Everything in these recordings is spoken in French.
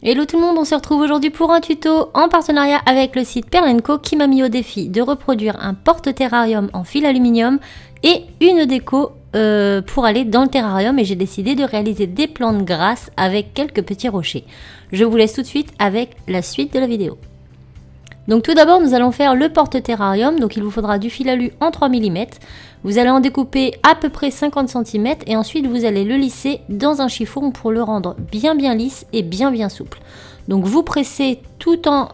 Hello tout le monde, on se retrouve aujourd'hui pour un tuto en partenariat avec le site Perl & Co qui m'a mis au défi de reproduire un porte-terrarium en fil aluminium et une déco pour aller dans le terrarium, et j'ai décidé de réaliser des plantes grasses avec quelques petits rochers. Je vous laisse tout de suite avec la suite de la vidéo. Donc tout d'abord nous allons faire le porte-terrarium, donc il vous faudra du fil alu en 3 mm. Vous allez en découper à peu près 50 cm et ensuite vous allez le lisser dans un chiffon pour le rendre bien lisse et bien souple. Donc vous pressez tout en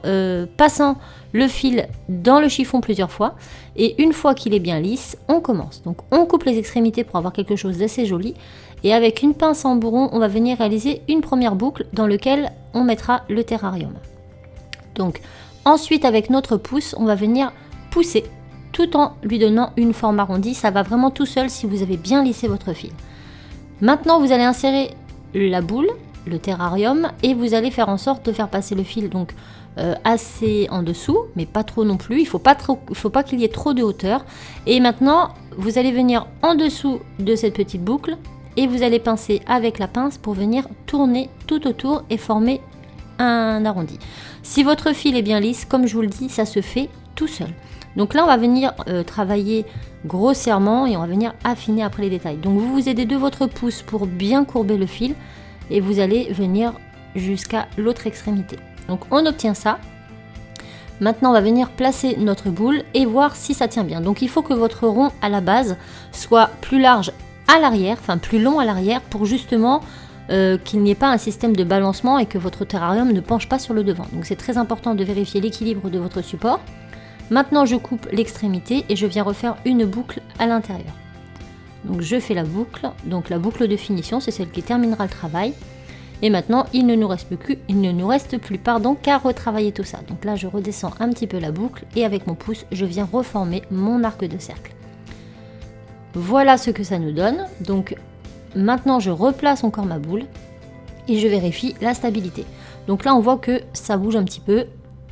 passant le fil dans le chiffon plusieurs fois, et une fois qu'il est bien lisse, on commence. Donc on coupe les extrémités pour avoir quelque chose d'assez joli, et avec une pince en bourron on va venir réaliser une première boucle dans laquelle on mettra le terrarium. Donc ensuite avec notre pouce on va venir pousser tout en lui donnant une forme arrondie. Ça va vraiment tout seul si vous avez bien lissé votre fil. Maintenant vous allez insérer la boule, le terrarium, et vous allez faire en sorte de faire passer le fil donc assez en dessous, mais pas trop non plus. Il faut pas qu'il y ait trop de hauteur. Et maintenant vous allez venir en dessous de cette petite boucle et vous allez pincer avec la pince pour venir tourner tout autour et former un arrondi. Si votre fil est bien lisse, comme je vous le dis, ça se fait tout seul. Donc là on va venir travailler grossièrement et on va venir affiner après les détails. Donc vous vous aidez de votre pouce pour bien courber le fil et vous allez venir jusqu'à l'autre extrémité. Donc on obtient ça. Maintenant on va venir placer notre boule et voir si ça tient bien. Donc il faut que votre rond à la base soit plus large à l'arrière, enfin plus long à l'arrière, pour justement qu'il n'y ait pas un système de balancement et que votre terrarium ne penche pas sur le devant. Donc c'est très important de vérifier l'équilibre de votre support. Maintenant je coupe l'extrémité et je viens refaire une boucle à l'intérieur. Donc je fais la boucle, donc la boucle de finition, c'est celle qui terminera le travail. Et maintenant il ne nous reste plus qu'à retravailler tout ça. Donc là je redescends un petit peu la boucle et avec mon pouce je viens reformer mon arc de cercle. Voilà ce que ça nous donne. Donc maintenant je replace encore ma boule et je vérifie la stabilité. Donc là on voit que ça bouge un petit peu.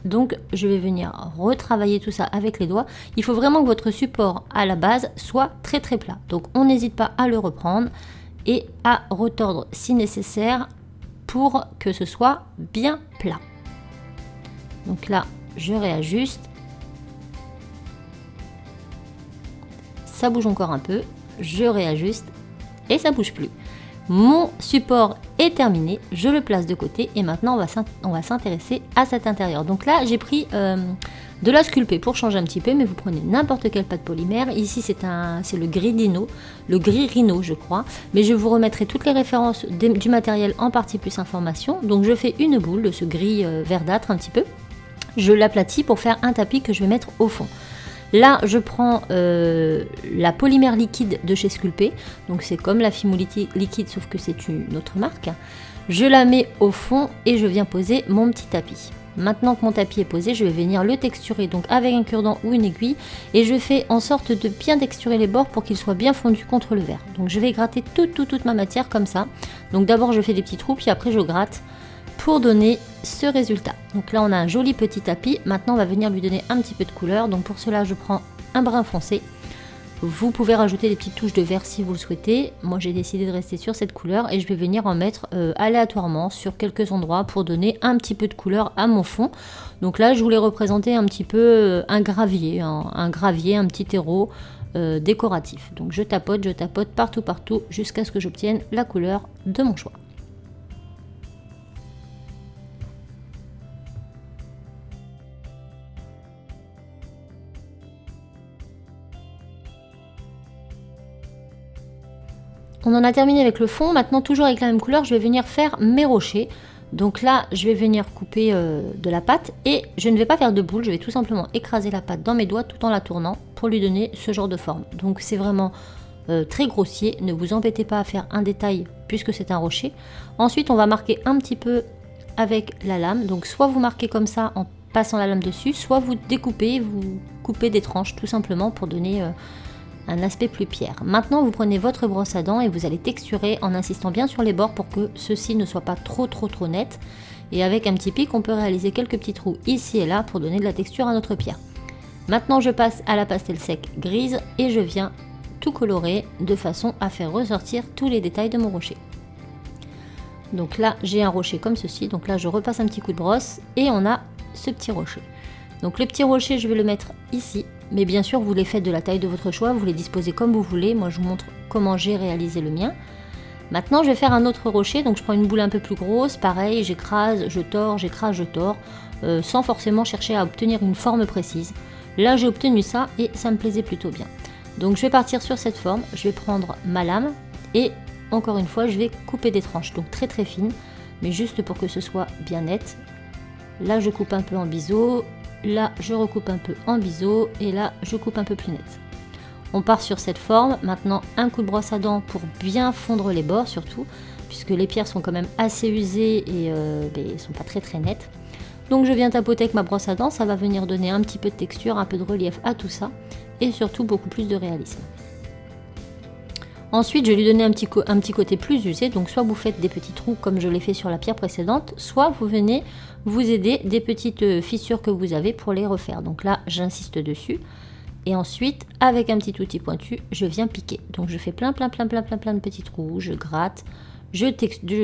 Donc je vais venir retravailler tout ça avec les doigts. Il faut vraiment que votre support à la base soit très plat. Donc on n'hésite pas à le reprendre et à retordre si nécessaire pour que ce soit bien plat. Donc là je réajuste. Ça bouge encore un peu. Je réajuste et ça bouge plus. Mon support est terminé, je le place de côté et maintenant on va s'intéresser à cet intérieur. Donc là j'ai pris de la sculpée pour changer un petit peu, mais vous prenez n'importe quelle pâte polymère. Ici c'est le gris Dino, le gris Rhino je crois, mais je vous remettrai toutes les références du matériel en partie plus information. Donc je fais une boule de ce gris verdâtre un petit peu, je l'aplatis pour faire un tapis que je vais mettre au fond. Là, je prends la polymère liquide de chez Sculpé, donc c'est comme la Fimoliti liquide sauf que c'est une autre marque. Je la mets au fond et je viens poser mon petit tapis. Maintenant que mon tapis est posé, je vais venir le texturer donc avec un cure-dent ou une aiguille et je fais en sorte de bien texturer les bords pour qu'ils soient bien fondus contre le verre. Donc je vais gratter toute ma matière comme ça. Donc d'abord je fais des petits trous puis après je gratte pour donner ce résultat. Donc là on a un joli petit tapis. Maintenant on va venir lui donner un petit peu de couleur. Donc pour cela je prends un brun foncé. Vous pouvez rajouter des petites touches de vert si vous le souhaitez. Moi j'ai décidé de rester sur cette couleur et je vais venir en mettre aléatoirement sur quelques endroits pour donner un petit peu de couleur à mon fond. Donc là je voulais représenter un petit peu un gravier, un petit terreau décoratif. Donc je tapote partout jusqu'à ce que j'obtienne la couleur de mon choix. On en a terminé avec le fond. Maintenant, toujours avec la même couleur, je vais venir faire mes rochers. Donc là, je vais venir couper de la pâte et je ne vais pas faire de boule. Je vais tout simplement écraser la pâte dans mes doigts tout en la tournant pour lui donner ce genre de forme. Donc c'est vraiment très grossier. Ne vous embêtez pas à faire un détail puisque c'est un rocher. Ensuite, on va marquer un petit peu avec la lame. Donc soit vous marquez comme ça en passant la lame dessus, soit vous découpez, vous coupez des tranches tout simplement pour donner un aspect plus pierre. Maintenant vous prenez votre brosse à dents et vous allez texturer en insistant bien sur les bords pour que ceux-ci ne soient pas trop net, et avec un petit pic on peut réaliser quelques petits trous ici et là pour donner de la texture à notre pierre. Maintenant je passe à la pastel sec grise et je viens tout colorer de façon à faire ressortir tous les détails de mon rocher. Donc là, j'ai un rocher comme ceci. Donc là, je repasse un petit coup de brosse et on a ce petit rocher. Donc le petit rocher, je vais le mettre ici. Mais bien sûr, vous les faites de la taille de votre choix. Vous les disposez comme vous voulez. Moi, je vous montre comment j'ai réalisé le mien. Maintenant, je vais faire un autre rocher. Donc je prends une boule un peu plus grosse. Pareil, j'écrase, je tords, j'écrase, je tords. Sans forcément chercher à obtenir une forme précise. Là, j'ai obtenu ça et ça me plaisait plutôt bien. Donc je vais partir sur cette forme. Je vais prendre ma lame et... encore une fois, je vais couper des tranches, donc très très fines, mais juste pour que ce soit bien net. Là, je coupe un peu en biseau, là, je recoupe un peu en biseau, et là, je coupe un peu plus net. On part sur cette forme. Maintenant, un coup de brosse à dents pour bien fondre les bords, surtout, puisque les pierres sont quand même assez usées et ne sont pas très très nettes. Donc, je viens tapoter avec ma brosse à dents, ça va venir donner un petit peu de texture, un peu de relief à tout ça, et surtout beaucoup plus de réalisme. Ensuite, je vais lui donner un petit côté plus usé, donc soit vous faites des petits trous comme je l'ai fait sur la pierre précédente, soit vous venez vous aider des petites fissures que vous avez pour les refaire. Donc là, j'insiste dessus. Et ensuite, avec un petit outil pointu, je viens piquer. Donc je fais plein de petits trous, je gratte, je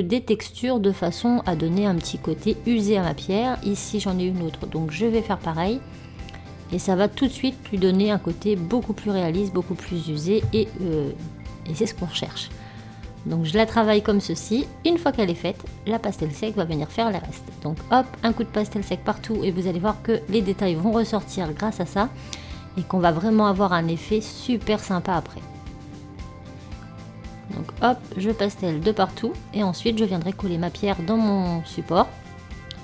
détexture de façon à donner un petit côté usé à ma pierre. Ici, j'en ai une autre, donc je vais faire pareil. Et ça va tout de suite lui donner un côté beaucoup plus réaliste, beaucoup plus usé et c'est ce qu'on recherche. Donc je la travaille comme ceci. Une fois qu'elle est faite, la pastel sec va venir faire le reste. Donc hop, un coup de pastel sec partout et vous allez voir que les détails vont ressortir grâce à ça et qu'on va vraiment avoir un effet super sympa après. Donc hop, je pastel de partout et ensuite je viendrai coller ma pierre dans mon support,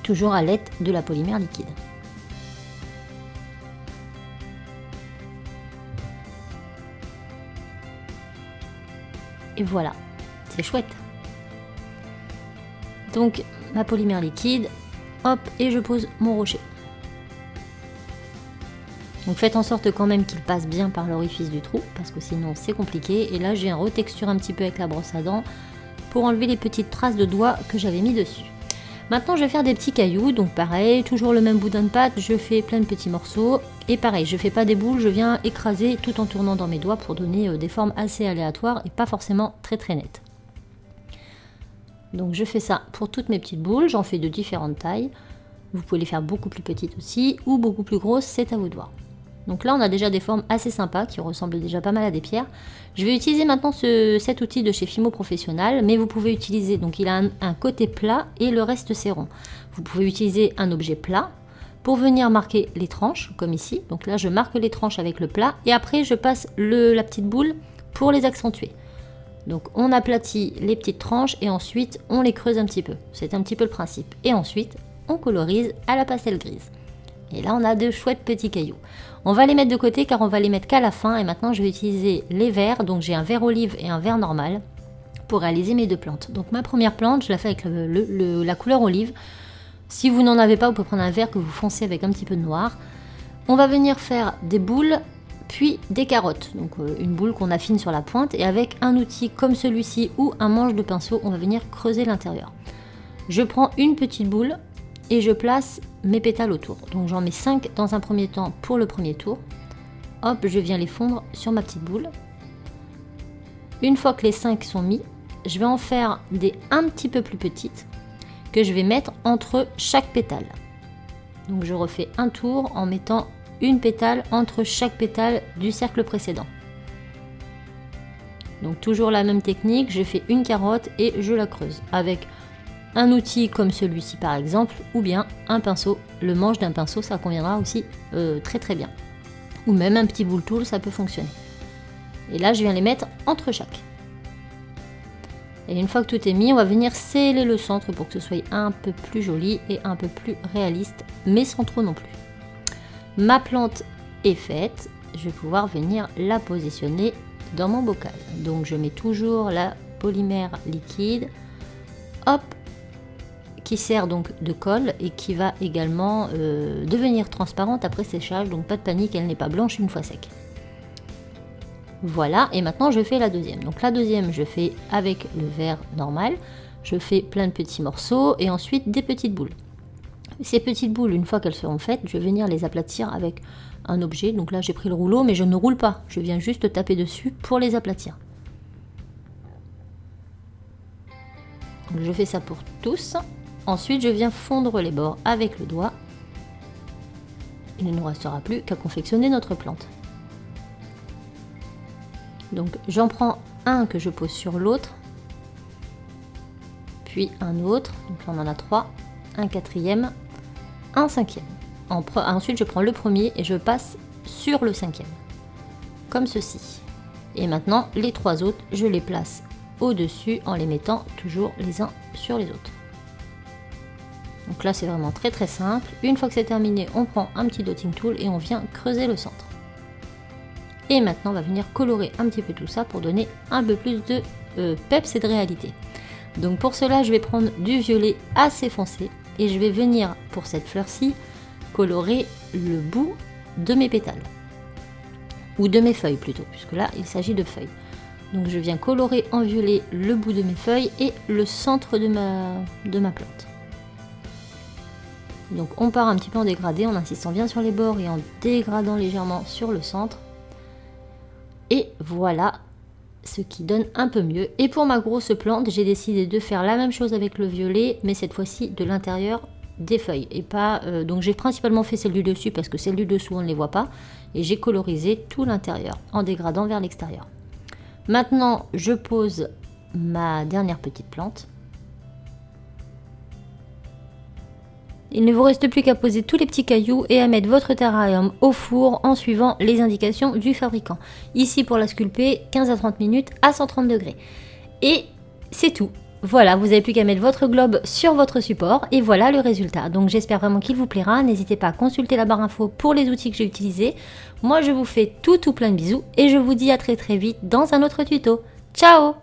toujours à l'aide de la polymère liquide. Et voilà, c'est chouette. Donc ma polymère liquide, hop, et je pose mon rocher. Donc faites en sorte quand même qu'il passe bien par l'orifice du trou, parce que sinon c'est compliqué. Et là je viens retexturer un petit peu avec la brosse à dents pour enlever les petites traces de doigts que j'avais mis dessus. Maintenant je vais faire des petits cailloux, donc pareil, toujours le même boudin de pâte, je fais plein de petits morceaux. Et pareil, je fais pas des boules, je viens écraser tout en tournant dans mes doigts pour donner des formes assez aléatoires et pas forcément très nettes. Donc je fais ça pour toutes mes petites boules, j'en fais de différentes tailles. Vous pouvez les faire beaucoup plus petites aussi ou beaucoup plus grosses, c'est à vous de voir. Donc là on a déjà des formes assez sympas qui ressemblent déjà pas mal à des pierres. Je vais utiliser maintenant cet outil de chez Fimo Professionnal, mais vous pouvez utiliser, donc il a un côté plat et le reste c'est rond. Vous pouvez utiliser un objet plat pour venir marquer les tranches, comme ici. Donc là je marque les tranches avec le plat et après je passe la petite boule pour les accentuer. Donc on aplatit les petites tranches et ensuite on les creuse un petit peu. C'est un petit peu le principe. Et ensuite on colorise à la pastel grise. Et là on a de chouettes petits cailloux. On va les mettre de côté car on va les mettre qu'à la fin. Et maintenant je vais utiliser les verres. Donc j'ai un verre olive et un verre normal pour réaliser mes deux plantes. Donc ma première plante je la fais avec la couleur olive. Si vous n'en avez pas, vous pouvez prendre un verre que vous foncez avec un petit peu de noir. On va venir faire des boules, puis des carottes. Donc une boule qu'on affine sur la pointe et avec un outil comme celui-ci ou un manche de pinceau, on va venir creuser l'intérieur. Je prends une petite boule et je place mes pétales autour. Donc j'en mets 5 dans un premier temps pour le premier tour. Hop, je viens les fondre sur ma petite boule. Une fois que les 5 sont mis, je vais en faire des un petit peu plus petites que je vais mettre entre chaque pétale. Donc je refais un tour en mettant une pétale entre chaque pétale du cercle précédent. Donc toujours la même technique, je fais une carotte et je la creuse avec un outil comme celui-ci par exemple, ou bien un pinceau. Le manche d'un pinceau, ça conviendra aussi très bien. Ou même un petit boule tool, ça peut fonctionner. Et là je viens les mettre entre chaque. Et une fois que tout est mis, on va venir sceller le centre pour que ce soit un peu plus joli et un peu plus réaliste, mais sans trop non plus. Ma plante est faite, je vais pouvoir venir la positionner dans mon bocal. Donc je mets toujours la polymère liquide, hop, qui sert donc de colle et qui va également devenir transparente après séchage, donc pas de panique, elle n'est pas blanche une fois sec. Voilà, et maintenant je fais la deuxième. Donc la deuxième, je fais avec le verre normal, je fais plein de petits morceaux et ensuite des petites boules. Ces petites boules, une fois qu'elles seront faites, je vais venir les aplatir avec un objet. Donc là j'ai pris le rouleau, mais je ne roule pas, je viens juste taper dessus pour les aplatir. Donc je fais ça pour tous. Ensuite, je viens fondre les bords avec le doigt. Il ne nous restera plus qu'à confectionner notre plante. Donc j'en prends un que je pose sur l'autre, puis un autre, donc là on en a 3, un quatrième, un cinquième. Ensuite je prends le premier et je passe sur le cinquième, comme ceci. Et maintenant les 3 autres, je les place au-dessus en les mettant toujours les uns sur les autres. Donc là c'est vraiment très très simple. Une fois que c'est terminé, on prend un petit dotting tool et on vient creuser le centre. Et maintenant on va venir colorer un petit peu tout ça pour donner un peu plus de peps et de réalité. Donc pour cela je vais prendre du violet assez foncé et je vais venir pour cette fleur-ci colorer le bout de mes pétales. Ou de mes feuilles plutôt, puisque là il s'agit de feuilles. Donc je viens colorer en violet le bout de mes feuilles et le centre de ma plante. Donc on part un petit peu en dégradé en insistant bien sur les bords et en dégradant légèrement sur le centre. Et voilà ce qui donne un peu mieux. Et pour ma grosse plante, j'ai décidé de faire la même chose avec le violet, mais cette fois-ci de l'intérieur des feuilles. Et pas, donc j'ai principalement fait celle du dessus parce que celle du dessous on ne les voit pas. Et j'ai colorisé tout l'intérieur en dégradant vers l'extérieur. Maintenant je pose ma dernière petite plante. Il ne vous reste plus qu'à poser tous les petits cailloux et à mettre votre terrarium au four en suivant les indications du fabricant. Ici pour la sculpter, 15 à 30 minutes à 130 degrés. Et c'est tout. Voilà, vous n'avez plus qu'à mettre votre globe sur votre support et voilà le résultat. Donc j'espère vraiment qu'il vous plaira. N'hésitez pas à consulter la barre info pour les outils que j'ai utilisés. Moi je vous fais tout plein de bisous et je vous dis à très vite dans un autre tuto. Ciao!